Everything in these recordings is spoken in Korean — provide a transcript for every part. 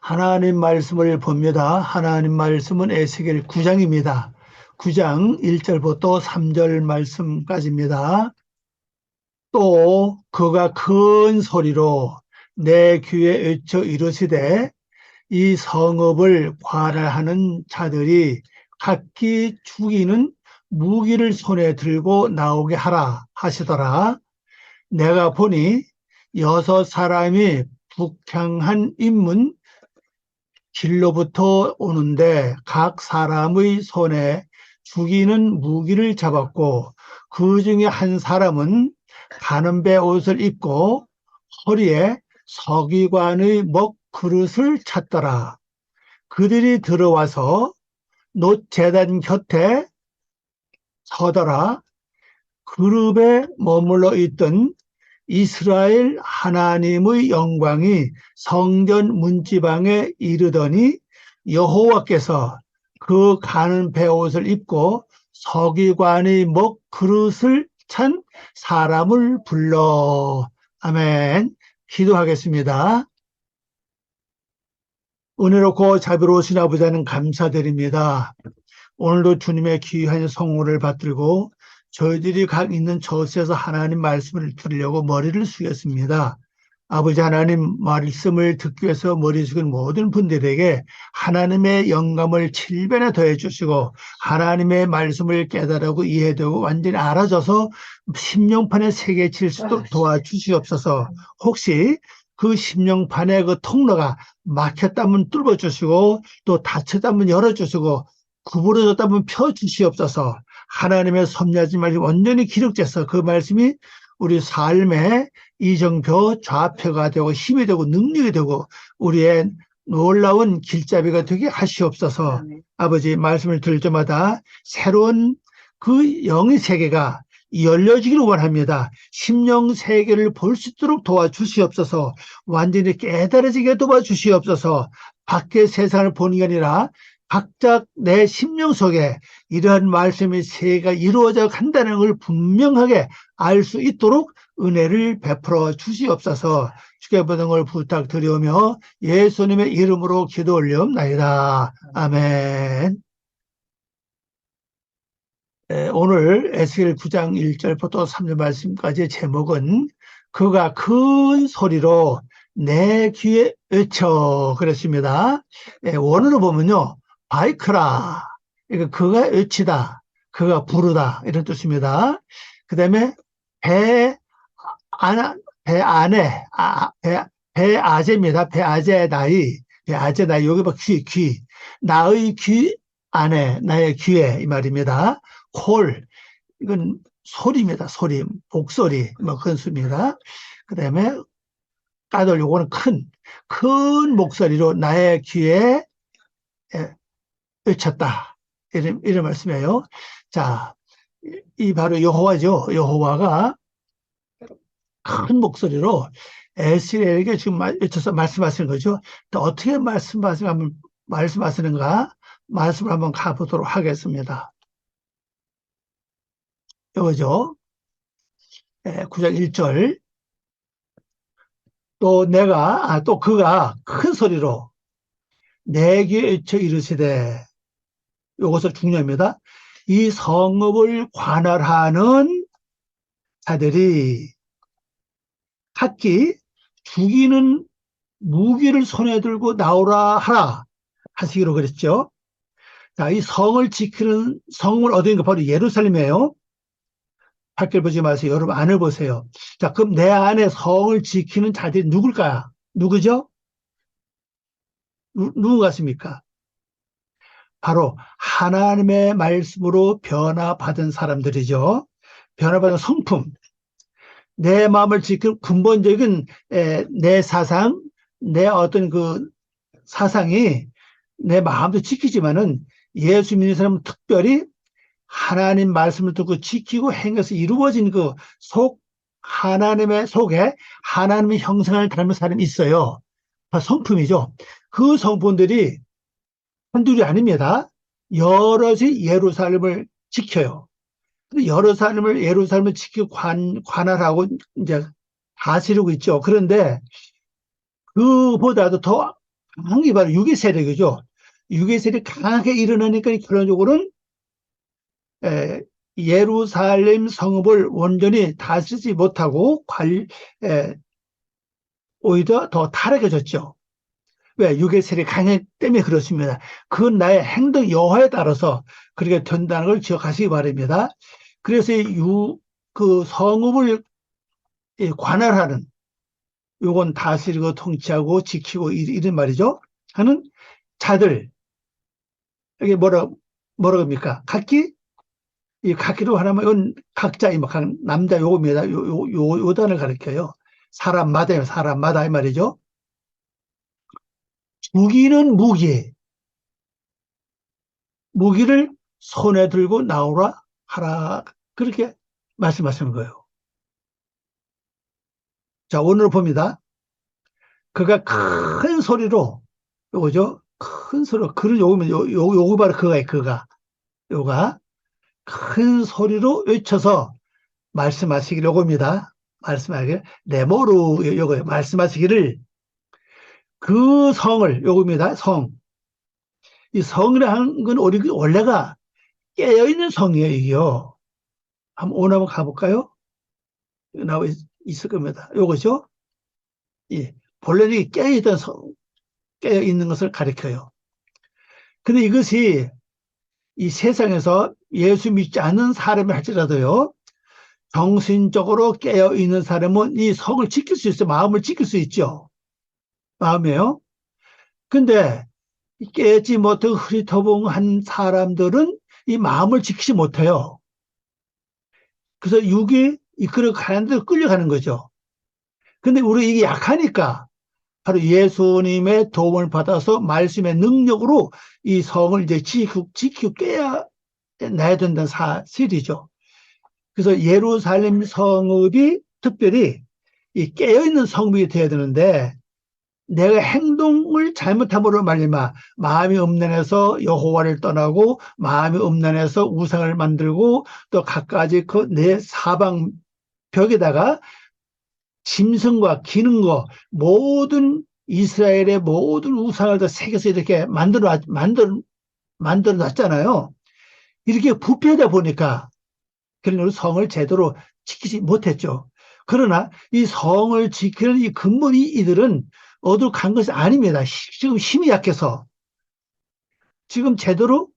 하나님 말씀을 봅니다. 하나님 말씀은 에스겔 9장입니다. 9장 1절부터 3절 말씀까지입니다. 또 그가 큰 소리로 내 귀에 외쳐 이르시되 이 성읍을 관할하는 자들이 각기 죽이는 무기를 손에 들고 나오게 하라 하시더라. 내가 보니 6사람이 북향한 인문 길로부터 오는데 각 사람의 손에 죽이는 무기를 잡았고 그 중에 한 사람은 가는배 옷을 입고 허리에 서기관의 먹 그릇을 찼더라. 그들이 들어와서 놋 제단 곁에 서더라. 그룹에 머물러 있던 이스라엘 하나님의 영광이 성전 문지방에 이르더니 여호와께서 그 가는 베옷을 입고 서기관의 먹 그릇을 찬 사람을 불러. 아멘. 기도하겠습니다. 은혜롭고 자비로우신 아버지 하나님 감사드립니다. 오늘도 주님의 귀한 성호를 받들고 저희들이 각 있는 저수에서 하나님 말씀을 들으려고 머리를 숙였습니다. 아버지 하나님 말씀을 듣기 위해서 머리 숙인 모든 분들에게 하나님의 영감을 7배나 더해 주시고 하나님의 말씀을 깨달고 이해되고 완전히 알아져서 심령판에 새겨 칠 수 있도록 도와주시옵소서. 혹시 그 심령판의 그 통로가 막혔다면 뚫어주시고 또 닫혔다면 열어주시고 구부러졌다면 펴주시옵소서. 하나님의 섭리하지 말씀 완전히 기록돼서 그 말씀이 우리 삶의 이정표 좌표가 되고 힘이 되고 능력이 되고 우리의 놀라운 길잡이가 되게 하시옵소서. 아버지 말씀을 들을 때마다 새로운 그 영의 세계가 열려지기를 원합니다. 심령 세계를 볼 수 있도록 도와주시옵소서. 완전히 깨달아지게 도와주시옵소서. 밖의 세상을 보는 게 아니라 각자 내 심령 속에 이러한 말씀의 세계가 이루어져 간다는 걸 분명하게 알 수 있도록 은혜를 베풀어 주시옵소서. 주께 모든 걸 부탁드리오며 예수님의 이름으로 기도 올리옵나이다. 아멘. 오늘 에스겔 9장 1절부터 3절 말씀까지의 제목은 그가 큰 소리로 내 귀에 외쳐 그랬습니다. 원어로 보면요. 바이크라. 그러니까 그가 외치다. 그가 부르다. 이런 뜻입니다. 그 다음에 배 안에, 배아제입니다. 배아제 나이. 배아제 나이. 여기 봐, 귀. 나의 귀 안에, 나의 귀에. 이 말입니다. 콜. 이건 소리입니다. 소리. 목소리. 뭐 그런 수입니다. 그 다음에 까돌. 요거는 큰 목소리로 나의 귀에 외쳤다. 이런 말씀이에요. 자, 이 바로 여호와죠. 여호와가 큰 목소리로 에스겔에게 지금 외쳐서 말씀하시는 거죠. 또 어떻게 말씀하시는가? 말씀을 한번 가보도록 하겠습니다. 이거죠. 9장 1절. 또 그가 큰 소리로 내게 외쳐 이르시되, 이것을 중요합니다. 이 성읍을 관할하는 자들이 각기 죽이는 무기를 손에 들고 나오라 하라 하시기로 그랬죠. 자, 이 성을 지키는 성을 어디인가 바로 예루살렘이에요. 밖을 보지 마세요. 여러분 안을 보세요. 자, 그럼 내 안에 성을 지키는 자들이 누굴까요? 누구죠? 누구 같습니까? 바로 하나님의 말씀으로 변화받은 사람들이죠. 변화받은 성품. 내 마음을 지키는 근본적인 내 사상, 내 어떤 그 사상이 내 마음도 지키지만은 예수 믿는 사람은 특별히 하나님 말씀을 듣고 지키고 행해서 이루어진 그 하나님의 속에 하나님의 형상을 닮은 사람이 있어요. 성품이죠. 그 성품들이 한둘이 아닙니다. 여럿이 예루살렘을 지켜요. 예루살렘을 지키고 관할하고 이제 다스리고 있죠. 그런데 그보다도 더 강한 게 바로 유괴 세력이죠. 유괴 세력이 강하게 일어나니까 결론적으로는 에, 예루살렘 성읍을 온전히 다스리지 못하고 오히려 더 타락해졌죠. 왜? 유괴 세력이 강했기 때문에 그렇습니다. 그건 나의 행동 여하에 따라서 그렇게 된다는 걸 기억하시기 바랍니다. 그래서 그 성읍을 관할하는, 요건 다스리고 통치하고 지키고 이런 말이죠. 하는 자들, 이게 뭐라 합니까? 각기? 이 각기로 하나면 이건 각자, 남자 요겁니다. 요 단을 가리켜요. 사람마다 이 말이죠. 무기는 무기를 손에 들고 나오라 하라. 그렇게 말씀하시는 거예요. 자, 오늘 봅니다. 그가 큰 소리로, 요거죠? 큰 소리로, 그런 요거 바로 요가 큰 소리로 외쳐서 말씀하시기를 요겁니다. 요거예요. 말씀하시기를 그 성을, 요겁니다. 이 성이라는 건 원래가 깨어있는 성이에요, 이게요. 오늘 한번 가볼까요? 나와 있을 겁니다. 요거죠? 예. 본래는 이게 깨어있는 것을 가리켜요. 근데 이것이 이 세상에서 예수 믿지 않는 사람이 할지라도요, 정신적으로 깨어있는 사람은 이 성을 지킬 수 있어요. 마음을 지킬 수 있죠. 마음이에요. 근데 깨지 못하고 흐리터봉한 사람들은 이 마음을 지키지 못해요. 그래서 육이 이끌어 가는 대로 끌려가는 거죠. 근데 우리 이게 약하니까 바로 예수님의 도움을 받아서 말씀의 능력으로 이 성을 이제 지키고 깨어나야 된다는 사실이죠. 그래서 예루살렘 성읍이 특별히 이 깨어있는 성읍이 되어야 되는데 내가 행동을 잘못함으로 말미암아 마음이 음란해서 여호와를 떠나고 마음이 음란해서 우상을 만들고 또 갖가지 그 내 사방 벽에다가 짐승과 기능거 모든 이스라엘의 모든 우상을 다 새겨서 이렇게 만들어 놨잖아요. 이렇게 부패하다 보니까 결국 성을 제대로 지키지 못했죠. 그러나 이 성을 지키는 이 근본이 이들은 어디로 간 것이 아닙니다. 지금 힘이 약해서 지금 제대로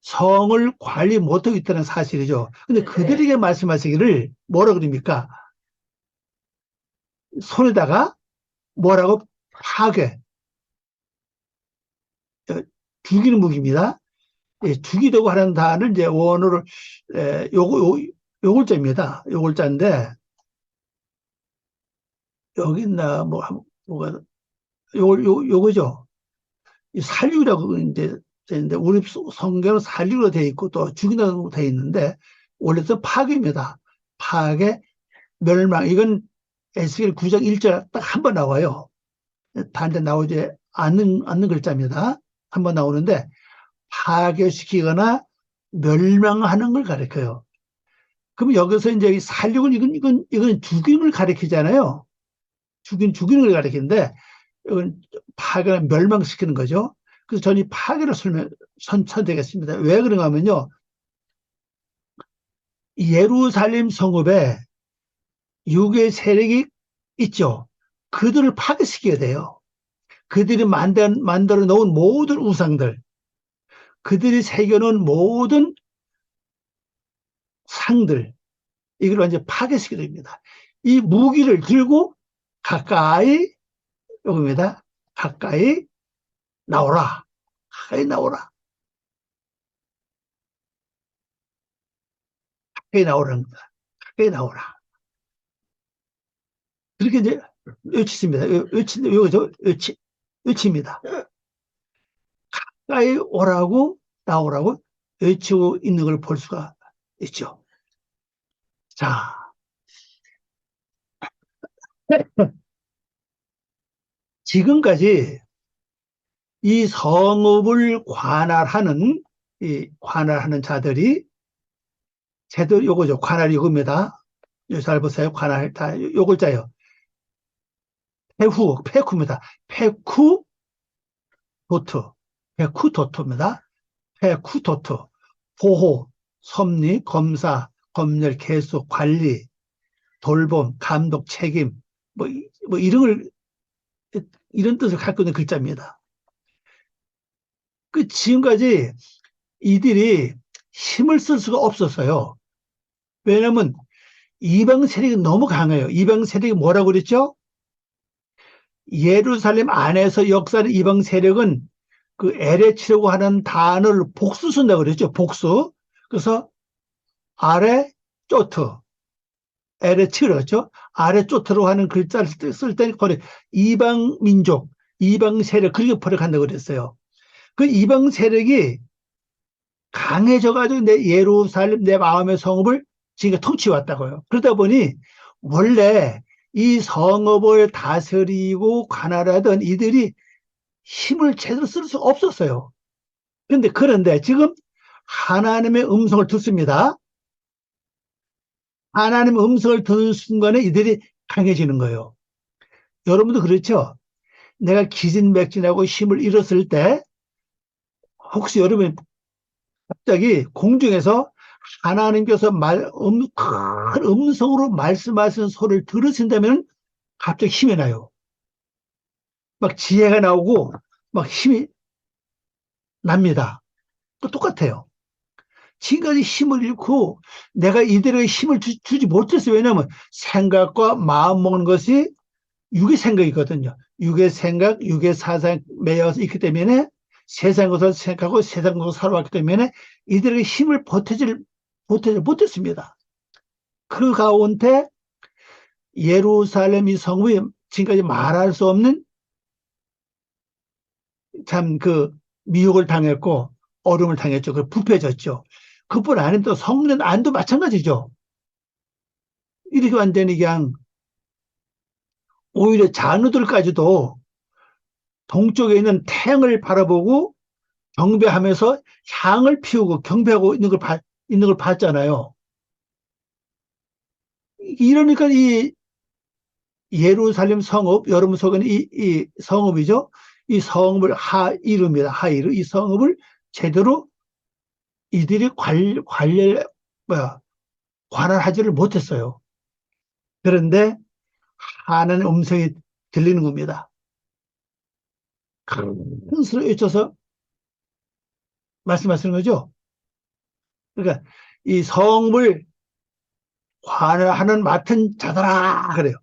성을 관리 못하고 있다는 사실이죠. 근데 그들에게 말씀하시기를 뭐라 그럽니까? 손에다가 뭐라고 파괴, 죽이는 무기입니다. 죽이려고 하는 단어를 이제 원어를 요글자입니다. 요글자인데 여기 있나 뭐가 요거죠. 이 살육이라고 이제 되는데 우리 성경은 살육으로 되어 있고 또 죽인다고 되어 있는데 원래는 파괴입니다. 파괴, 멸망. 이건 에스겔 9장 1절 딱 한 번 나와요. 다른데 나오지 않는 글자입니다. 한 번 나오는데 파괴시키거나 멸망하는 걸 가리켜요. 그럼 여기서 이제 살육은 이건 죽임을 가리키잖아요. 죽이는 걸 가리키는데 이건 파괴나 멸망시키는 거죠. 그래서 저는 이 파괴를 선택했습니다. 왜 그런가 하면요. 예루살렘 성읍에 유괴 세력이 있죠. 그들을 파괴시켜야 돼요. 그들이 만들어 놓은 모든 우상들, 그들이 새겨놓은 모든 상들, 이걸 완전 파괴시켜야 됩니다. 이 무기를 들고 가까이, 여기입니다. 가까이 나오라. 가까이 나오라. 가까이 나오라는 겁니다. 가까이 나오라. 그렇게 이제 외치십니다. 외칩니다. 가까이 오라고, 나오라고 외치고 있는 걸 볼 수가 있죠. 자, 지금까지 이 성읍을 관할하는 자들이 제도 요거죠. 관할 요겁니다. 잘 보세요. 관할 다 요 글자요. 페쿠입니다. 페쿠 도트. 페쿠 도트입니다. 페쿠 도트. 보호, 섭리, 검사, 검열, 개수, 관리, 돌봄, 감독, 책임, 뭐, 뭐 이런 뜻을 갖고 있는 글자입니다. 그 지금까지 이들이 힘을 쓸 수가 없었어요. 왜냐하면 이방 세력이 너무 강해요. 이방 세력이 뭐라고 그랬죠? 예루살렘 안에서 역사하는 이방 세력은 그 에레치라고 하는 단어를 복수 쓴다고 그랬죠. 복수. 그래서 아래 쪼트, 에레치 그랬죠. 아래 쪼트로 하는 글자를 쓸 때 이방 민족, 이방 세력 그렇게 번역한다고 그랬어요. 그 이방 세력이 강해져가지고 내 예루살렘 내 마음의 성읍을 지금 통치해왔다고요. 그러다 보니 원래 이 성읍을 다스리고 관할하던 이들이 힘을 제대로 쓸 수 없었어요. 그런데 지금 하나님의 음성을 듣습니다. 하나님의 음성을 듣는 순간에 이들이 강해지는 거예요. 여러분도 그렇죠? 내가 기진맥진하고 힘을 잃었을 때 혹시 여러분 갑자기 공중에서 하나님께서 큰 음성으로 말씀하시는 소리를 들으신다면 갑자기 힘이 나요. 막 지혜가 나오고 막 힘이 납니다. 또 똑같아요. 지금까지 힘을 잃고 내가 이들에게 힘을 주지 못했어요. 왜냐하면 생각과 마음 먹는 것이 육의 생각이거든요. 육의 생각, 육의 사상 매여서 있기 때문에 세상 것을 생각하고 세상 것을 살아왔기 때문에 이들에게 힘을 보태질 못했습니다. 그 가운데 예루살렘 이 성읍이 지금까지 말할 수 없는 참 그 미혹을 당했고 어려움을 당했죠. 그 부패졌죠. 그뿐 아니면 또 성전 안도 마찬가지죠. 이렇게 완전히 그냥 오히려 장로들까지도 동쪽에 있는 태양을 바라보고 경배하면서 향을 피우고 경배하고 있는 걸 봤잖아요. 이러니까 이 예루살렘 성읍, 여러분 속에는 이 성읍이죠. 이 성읍을 하이르입니다. 하이르. 이 성읍을 제대로 이들이 관할하지를 못했어요. 그런데 하나님의 음성이 들리는 겁니다. 큰 소리 외쳐서 말씀하시는 거죠. 그러니까 이 성읍을 관할하는 맡은 자들아 그래요.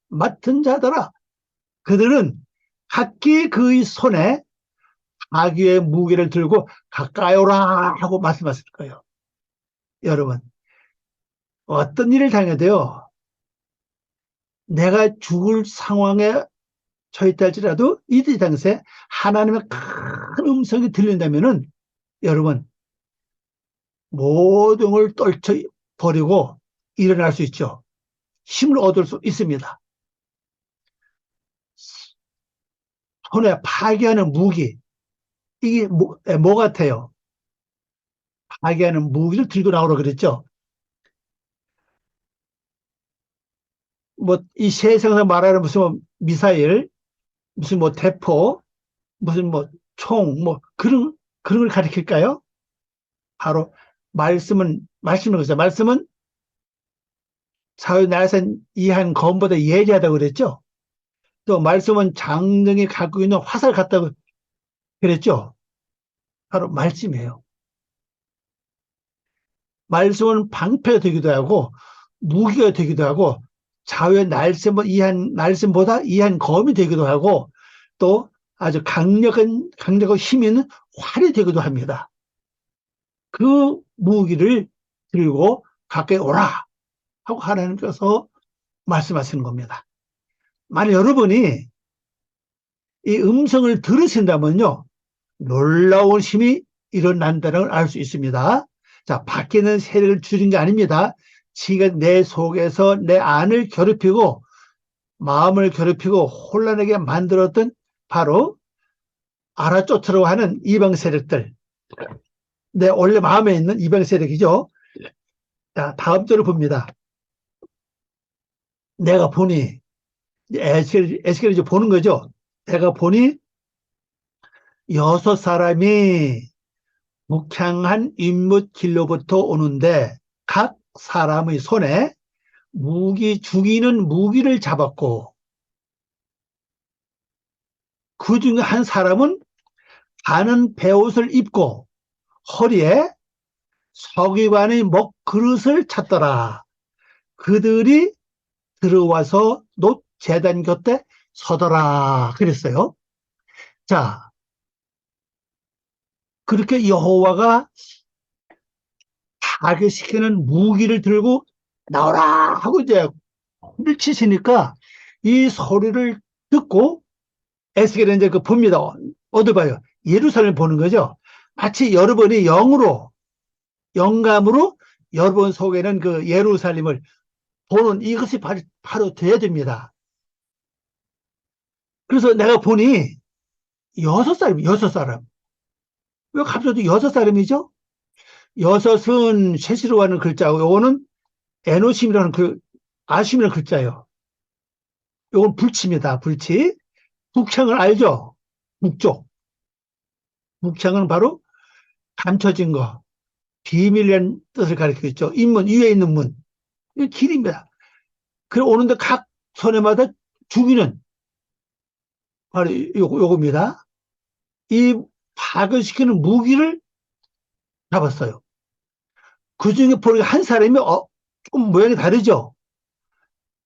맡은 자들아. 그들은 각기 그의 손에 자기의 무게를 들고 가까이 오라 하고 말씀하실 거예요. 여러분 어떤 일을 당해도요. 내가 죽을 상황에 처했다 할지라도 이때 당시에 하나님의 큰 음성이 들린다면은 여러분 모든 걸 떨쳐버리고 일어날 수 있죠. 힘을 얻을 수 있습니다. 손에 파괴하는 무기 이게 뭐 같아요? 파괴하는 무기를 들고 나오라 그랬죠. 뭐 이 세상에서 말하는 무슨 미사일, 무슨 뭐 대포, 무슨 뭐 총, 뭐 그런 걸 가리킬까요? 바로 말씀은 그죠. 말씀은 사회 나라선 이한 검보다 예리하다고 그랬죠. 또 말씀은 장정이 갖고 있는 화살 같다고 그랬죠. 바로 말씀이에요. 말씀은 방패가 되기도 하고 무기가 되기도 하고 자유의 날쌘보다 이한 검이 되기도 하고 또 아주 강력하고 힘 있는 활이 되기도 합니다. 그 무기를 들고 가까이 오라 하고 하나님께서 말씀하시는 겁니다. 만약 여러분이 이 음성을 들으신다면요 놀라운 힘이 일어난다는 걸 알 수 있습니다. 자, 밖에는 세력을 줄인 게 아닙니다. 지가 내 속에서 내 안을 괴롭히고 마음을 괴롭히고 혼란하게 만들었던 바로 아라쪼트라고 하는 이방 세력들, 내 원래 마음에 있는 이방 세력이죠. 자, 다음 절을 봅니다. 내가 보니, 에스겔이 이제 보는 거죠. 내가 보니 여섯 사람이 목향한 인물 길로부터 오는데 각 사람의 손에 죽이는 무기를 잡았고 그 중에 한 사람은 가는 베옷을 입고 허리에 서기관의 먹그릇을 찼더라. 그들이 들어와서 놋 제단 곁에 서더라. 그랬어요. 자, 그렇게 여호와가 파괴시키는 무기를 들고 나오라 하고 이제 밀치시니까 이 소리를 듣고 에스겔은 이제 그 봅니다. 어디 봐요? 예루살렘 보는 거죠. 마치 여러분이 영감으로 여러분 속에는 그 예루살렘을 보는 이것이 바로 돼야 됩니다. 그래서 내가 보니 여섯 사람. 왜 갑자기 여섯 사람이죠? 여섯은 셋으로 하는 글자고, 요거는 에노심이라는 아심이라는 글자예요. 요건 불치입니다. 불치. 북창을 알죠? 북쪽. 북창은 바로 감춰진 거, 비밀이라는 뜻을 가리키죠. 인문, 위에 있는 문. 이 길입니다. 그래 오는데 각 손해마다 죽이는 바로 요겁니다. 이 파괴시키는 무기를 잡았어요. 그 중에 보니까 한 사람이 좀 모양이 다르죠.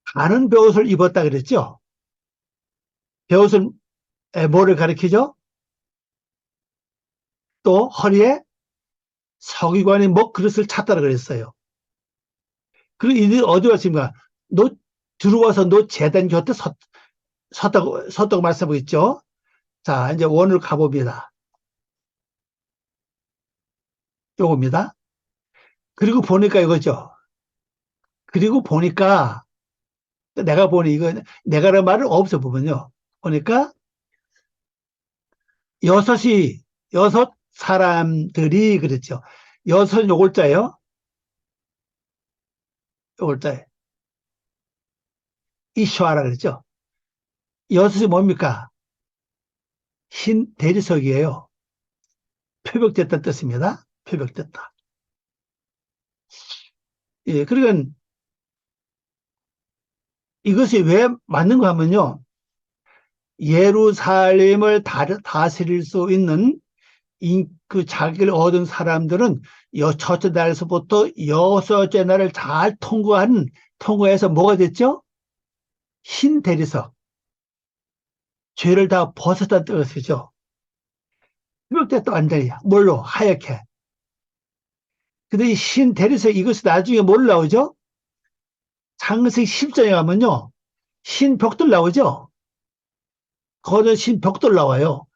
가는 베옷을 입었다 그랬죠. 베옷은 뭐를 가리키죠? 또 허리에 서기관이 먹그릇을 찼다고 그랬어요. 그리고 이들이 어디 왔습니까? 들어와서 제단 곁에 섰다고 말씀하고 있죠. 자, 이제 원으로 가봅니다. 요겁니다. 그리고 보니까 이거죠. 그리고 보니까 내가 보니 이거 내가라는 말은 없어 보면요. 보니까 여섯 사람들이 그랬죠. 여섯 요골자예요. 요골자에 이슈아라 그랬죠. 여섯이 뭡니까? 흰 대리석이에요. 표백됐다는 뜻입니다. 표백됐다. 예, 그러니까 이것이 왜 맞는가 하면요. 예루살렘을 다스릴 수 있는 그 자기를 얻은 사람들은 첫째 날에서부터 여섯째 날을 잘 통과해서 뭐가 됐죠? 흰 대리석. 죄를 다 벗었다는 뜻이죠. 이렇게 또 완전히 뭘로? 하얗게. 근데 이 흰 대리석 이것이 나중에 뭘 나오죠? 창세기 10장에 가면요. 흰 벽돌 나오죠? 거기서 흰 벽돌 나와요.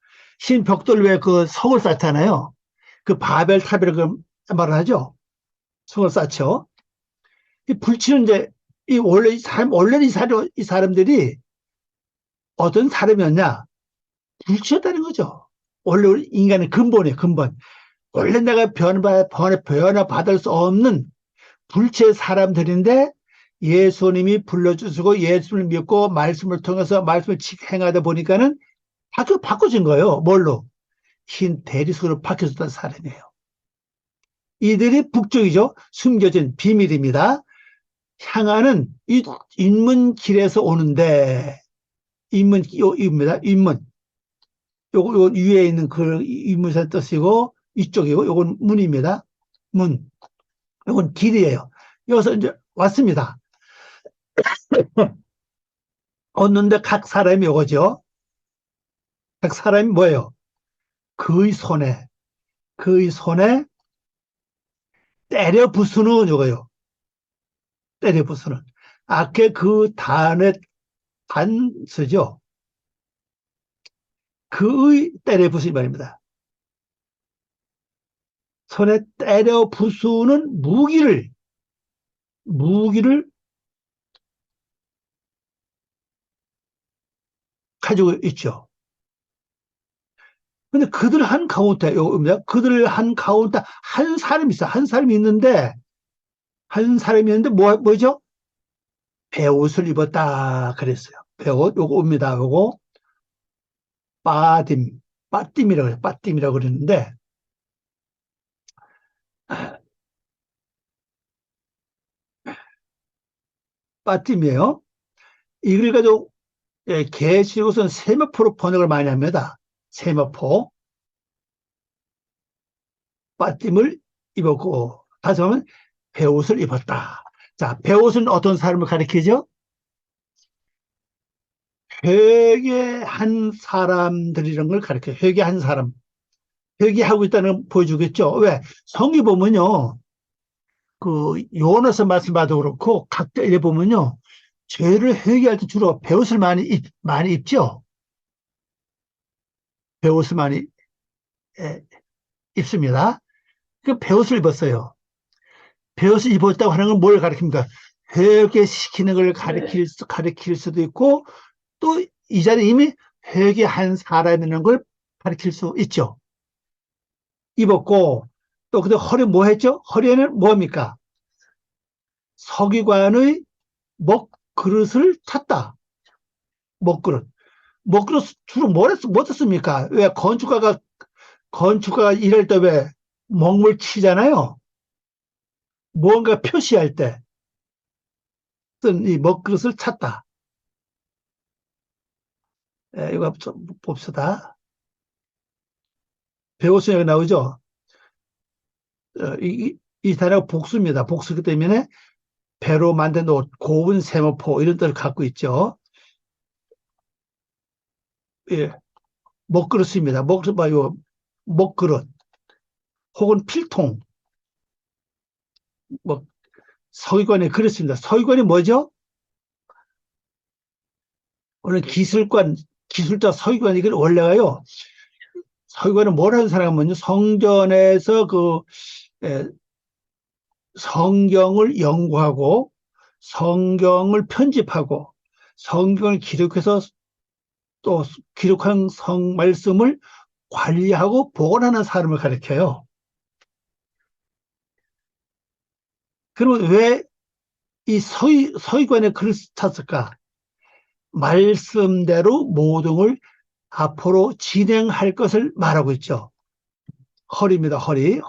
흰 벽돌 왜 그 성을 쌓잖아요. 그 바벨탑이라고 말을 하죠. 성을 쌓죠. 이 불치는 이제 원래 이 사람들이 어떤 사람이었냐? 불치였다는 거죠. 원래 인간의 근본이에요, 근본. 원래 내가 변화받을 수 없는 불치의 사람들인데 예수님이 불러주시고 예수를 믿고 말씀을 통해서 말씀을 행하다 보니까는 바꿔진 거예요. 뭘로? 흰 대리석으로 바뀌어졌다는 사람이에요. 이들이 북쪽이죠. 숨겨진 비밀입니다. 향하는 인문길에서 오는데 입니다. 인문. 요거 위에 있는 그 인문사 뜻이고 이쪽이고 요건 문입니다. 문. 요건 길이에요. 여기서 이제 왔습니다. 얻는데 각 사람이 요거죠. 각 사람이 뭐예요? 그의 손에 때려 부수는 요거요. 때려 부수는. 아까 그 단서죠. 그의 때려 부수는 말입니다. 손에 때려 부수는 무기를 가지고 있죠. 근데 그들 한가운데 한 사람이 있어. 한 사람이 있는데 한 사람이었는데 뭐죠? 배옷을 입었다 그랬어요. 배옷 요거 옵니다. 요거 빠딤, 빠띠이라고 해요. 빠띠이라고 그러는데 빠띠이에요. 이걸 가지고 예, 계시록은 세마포로 번역을 많이 합니다. 세마포, 빠띠임을 입었고 다시 말하면 배옷을 입었다. 자, 배옷은 어떤 사람을 가리키죠? 회개한 사람들이란 걸 가리켜요. 회개한 사람. 회개하고 있다는 걸 보여주겠죠. 왜? 성경 보면요. 그 요한에서 말씀봐도 그렇고 각자 일 보면요. 죄를 회개할 때 주로 배옷을 많이 입죠. 배옷을 많이 예, 입습니다. 그 배옷을 입었어요. 배옷을 입었다고 하는 건 뭘 가리킵니까? 회개시키는 걸 가리킬 수도 있고 또 이 자리에 이미 회개한 사람이라는 걸 가리킬 수 있죠. 입었고 또 근데 허리 뭐 했죠? 허리에는 뭡니까? 서기관의 먹그릇을 찼다. 먹그릇. 먹그릇 주로 뭐 했습니까? 왜 건축가가 일할 때 왜 먹물 치잖아요. 무언가 표시할 때 쓴 이 먹그릇을 찼다. 예, 이거 좀 봅시다. 배우수 여기 나오죠? 이 단어가 복수입니다. 복수기 때문에 배로 만든 옷, 고운 세모포 이런 뜻을 갖고 있죠. 예, 먹그릇입니다. 먹그릇 혹은 필통, 뭐 서기관이 그렇습니다. 서기관이 뭐죠? 오늘 기술자 서기관 이건 원래가요. 서기관은 뭘 하는 사람은요. 성전에서 에, 성경을 연구하고 성경을 편집하고 성경을 기록해서 또 기록한 성 말씀을 관리하고 보관하는 사람을 가리켜요. 그러면 왜 이 서기관의 글을 탔을까? 말씀대로 모든 걸 앞으로 진행할 것을 말하고 있죠. 허리입니다. 허리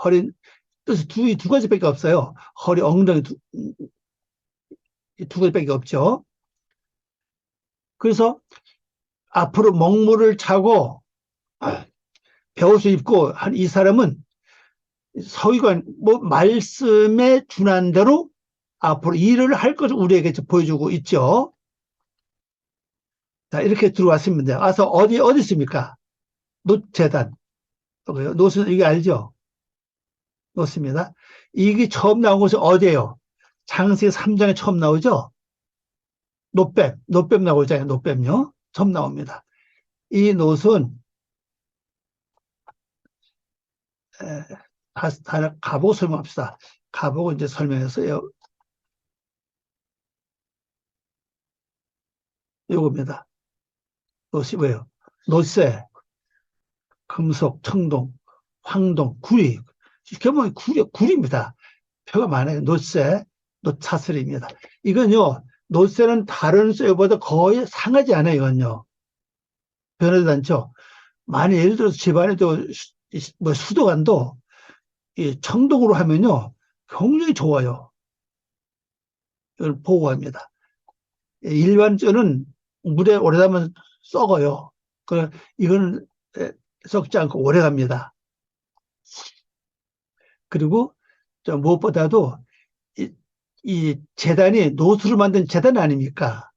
뜻이 두 가지밖에 없어요. 허리, 엉덩이 두 가지밖에 없죠. 그래서 앞으로 먹물을 차고 배옷을 입고 한 이 사람은 서기관 뭐 말씀에 준한 대로 앞으로 일을 할 것을 우리에게 보여주고 있죠. 자, 이렇게 들어왔습니다. 와서 어디 있습니까? 노재단. 노은 이게 알죠? 노습니다. 이게 처음 나온 것이 어디예요? 창세기 3장에 처음 나오죠? 노뱀 나오잖아요. 노뱀요. 처음 나옵니다. 이 노은 가보고 설명합시다. 가보고 이제 설명해서요. 요겁니다. 노시 뭐예요? 노쇠, 금속, 청동, 황동, 구리. 결국은 구리입니다. 표가 많아요. 노쇠, 노차슬입니다. 이건요, 노쇠는 다른 쇠보다 거의 상하지 않아요. 이건요. 변하지 않죠. 만약 예를 들어서 집안에도 뭐 수도관도 이 청동으로 하면요, 굉장히 좋아요. 이걸 보고합니다. 일반적은 물에 오래 담으면 썩어요. 이거는 썩지 않고 오래 갑니다. 그리고 무엇보다도 이 재단이 노수를 만든 재단 아닙니까?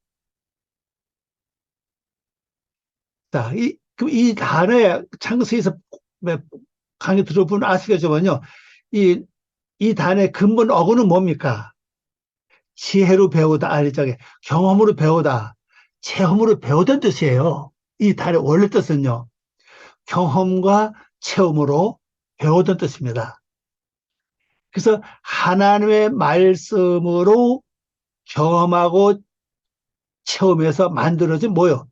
자, 그럼 이 단어에 창세에서 강의 들어보면 아시겠지만요. 이 단어의 근본 어구는 뭡니까? 지혜로 배우다, 저기 경험으로 배우다, 체험으로 배우던 뜻이에요. 이 단어의 원래 뜻은요. 경험과 체험으로 배우던 뜻입니다. 그래서 하나님의 말씀으로 경험하고 체험해서 만들어진 뭐요?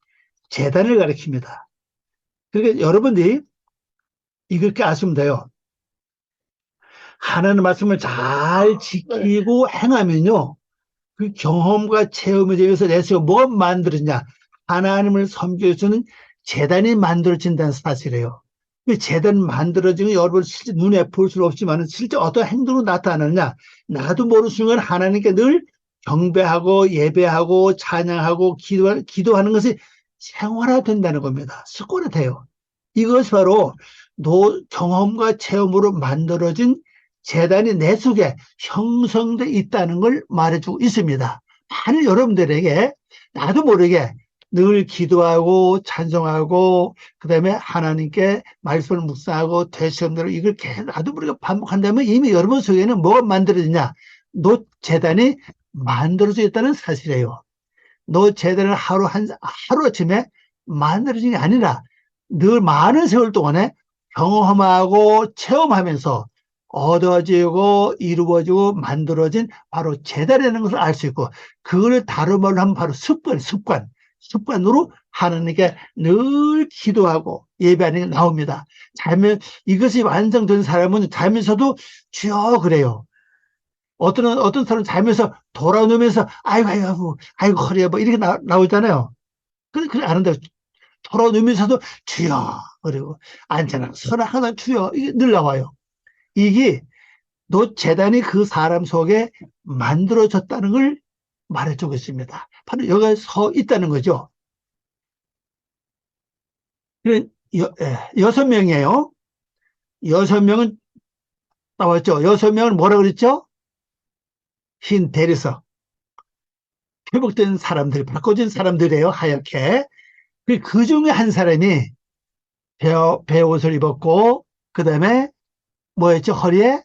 재단을 가리킵니다. 그러니까 여러분들이 이렇게 아시면 돼요. 하나님 말씀을 잘 지키고 행하면요. 그 경험과 체험에 대해서 내세워 뭐가 만들었냐? 하나님을 섬길 수 있는 재단이 만들어진다는 사실이에요. 그 재단 만들어지는 여러분 실제 눈에 볼 수 없지만 실제 어떤 행동으로 나타나느냐? 나도 모르는 순간 하나님께 늘 경배하고 예배하고 찬양하고 기도하는 것이 생활화된다는 겁니다. 습관화돼요. 이것이 바로 경험과 체험으로 만들어진 재단이 내 속에 형성돼 있다는 걸 말해주고 있습니다. 만일 여러분들에게 나도 모르게 늘 기도하고 찬송하고 그다음에 하나님께 말씀을 묵상하고 되시험대로 이걸 계속 나도 모르게 반복한다면 이미 여러분 속에는 뭐가 만들어지냐? 노 재단이 만들어져 있다는 사실이에요. 노 재단은 하루아침에 만들어진 게 아니라 늘 많은 세월 동안에 경험하고 체험하면서 얻어지고 이루어지고 만들어진 바로 재단이라는 것을 알 수 있고 그걸 다른 말로 하면 바로 습관으로 하나님께 늘 기도하고 예배하는 게 나옵니다. 이것이 완성된 사람은 자면서도 주여 그래요. 어떤 사람은 자면서 돌아누면서 아이고 허리야 뭐 이렇게 나오잖아요. 그래 아는데 돌아누면서도 주여 그리고 앉아나 서나 하나 주여 이게 늘 나와요. 이게 노 재단이 그 사람 속에 만들어졌다는 걸 말해주고 있습니다. 바로 여기에 서 있다는 거죠. 여섯 명이에요. 여섯 명은 나왔죠. 여섯 명은 뭐라 그랬죠? 흰 대리석. 회복된 사람들, 바꿔진 사람들이에요, 하얗게. 그 중에 한 사람이 배옷을 입었고, 그 다음에 뭐였죠? 허리에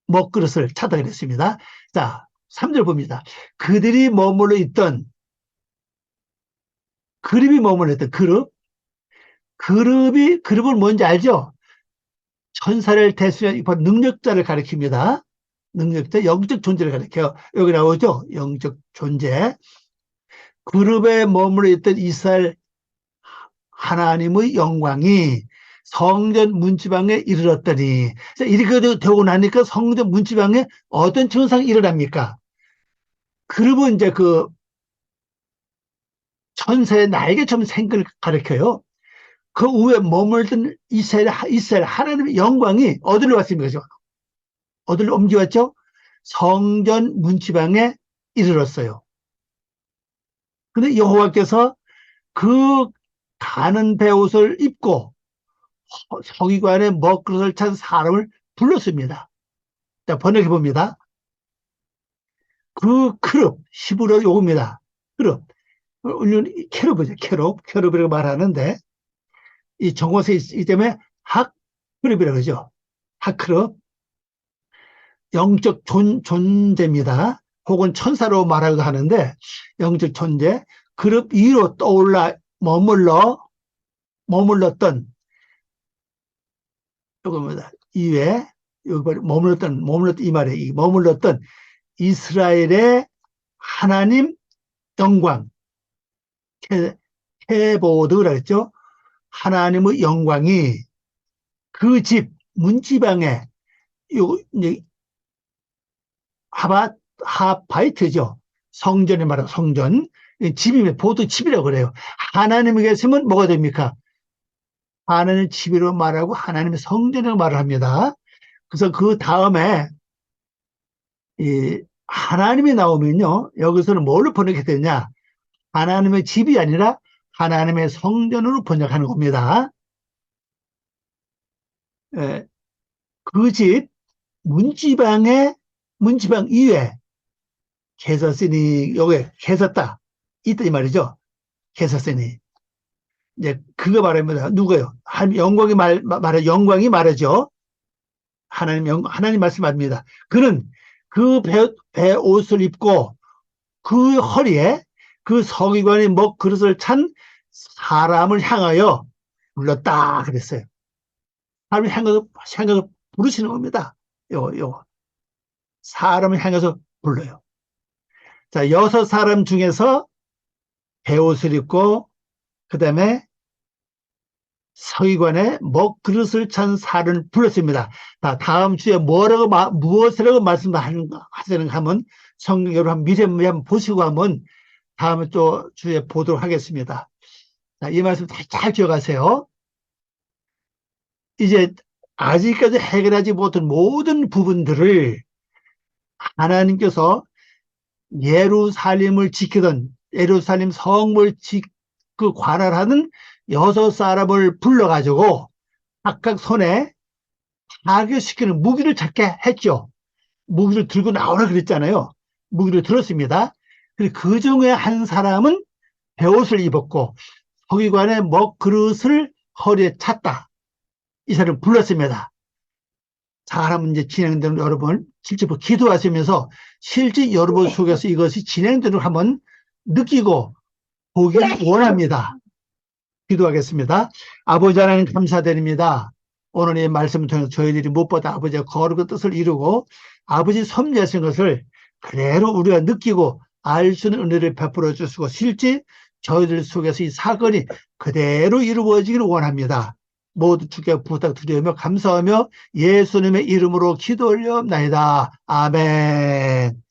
먹그릇을 차다 그랬습니다. 자, 3절 봅니다. 그들이 머물러 있던 그룹이 머물러 있던 그룹은 뭔지 알죠? 천사를 대수한 능력자를 가리킵니다. 능력자, 영적 존재를 가리켜요. 여기 나오죠? 영적 존재. 그룹에 머물러 있던 이스라엘 하나님의 영광이 성전 문지방에 이르렀더니 이렇게 되고 나니까 성전 문지방에 어떤 현상이 일어납니까? 그룹은 이제 그 천사의 날개처럼 생걸 가리켜요. 그 위에 머물던 이스라엘 하나님의 영광이 어디로 왔습니까? 어디로 옮겨왔죠? 성전 문지방에 이르렀어요. 근데 여호와께서 그 가는 베옷을 입고 서기관의 먹그릇을 찬 사람을 불렀습니다. 자, 번역해 봅니다. 그 크룹, 히브리어 요겁니다. 크룹. 캐럽이죠. 캐럽이라고 말하는데, 이 정어세 이 때문에 크룹이라고 그러죠. 크룹. 영적 존재입니다. 혹은 천사로 말하기도 하는데, 영적 존재. 그룹 위로 떠올라 머물렀던, 요겁니다. 이외에, 여기 머물렀던 이 말에, 머물렀던 이스라엘의 하나님 영광, 케보드라 했죠. 하나님의 영광이 그 집 문지방에 하바이트죠. 성전에 말하는 성전. 집이면 보도 집이라고 그래요. 하나님이 계시면 뭐가 됩니까? 하나님의 집이라고 말하고 하나님의 성전이라고 말을 합니다. 그래서 그 다음에 이 하나님이 나오면요. 여기서는 뭘로 번역해야 되냐? 하나님의 집이 아니라 하나님의 성전으로 번역하는 겁니다. 그 집 문지방 이외에 개섰으니 요게 개섰다 이때 이 말이죠. 개섰으니 이제 그거 말합니다. 누가요? 영광이 말하죠. 하나님 말씀합니다. 그는 그 배옷을 입고 그 허리에 그 서기관이 그릇을 찬 사람을 향하여 불렀다 그랬어요. 사람을 향해서 부르시는 겁니다. 사람을 향해서 불러요. 자, 6사람 중에서 배옷을 입고, 그 다음에 서기관의 먹그릇을 찬 사람을 불렀습니다. 다음 주에 무엇이라고 말씀하시는 하면 성경 여러분 미리 한번 보시고 한번 다음 또 주에 보도록 하겠습니다. 자, 이 말씀 잘 기억하세요. 이제 아직까지 해결하지 못한 모든 부분들을 하나님께서 예루살렘을 지키던 예루살렘 성을 관할하는 6사람을 불러가지고 각각 손에 파괴시키는 무기를 찾게 했죠. 무기를 들고 나오라 그랬잖아요. 무기를 들었습니다. 그 중에 한 사람은 베옷을 입었고 서기관의 먹그릇을 허리에 찼다. 이 사람을 불렀습니다. 잘하면 이제 진행되는 여러분 실제 기도하시면서 실제 여러분 속에서 이것이 진행되는 걸 한번 느끼고 보기를 원합니다. 기도하겠습니다. 아버지 하나님 감사드립니다. 오늘 이 말씀을 통해서 저희들이 무엇보다 아버지의 거룩한 뜻을 이루고 아버지 섭리하신 것을 그대로 우리가 느끼고 알 수 있는 은혜를 베풀어 주시고 실제 저희들 속에서 이 사건이 그대로 이루어지기를 원합니다. 모두 주께 부탁드리며 감사하며 예수님의 이름으로 기도 올려옵나이다. 아멘.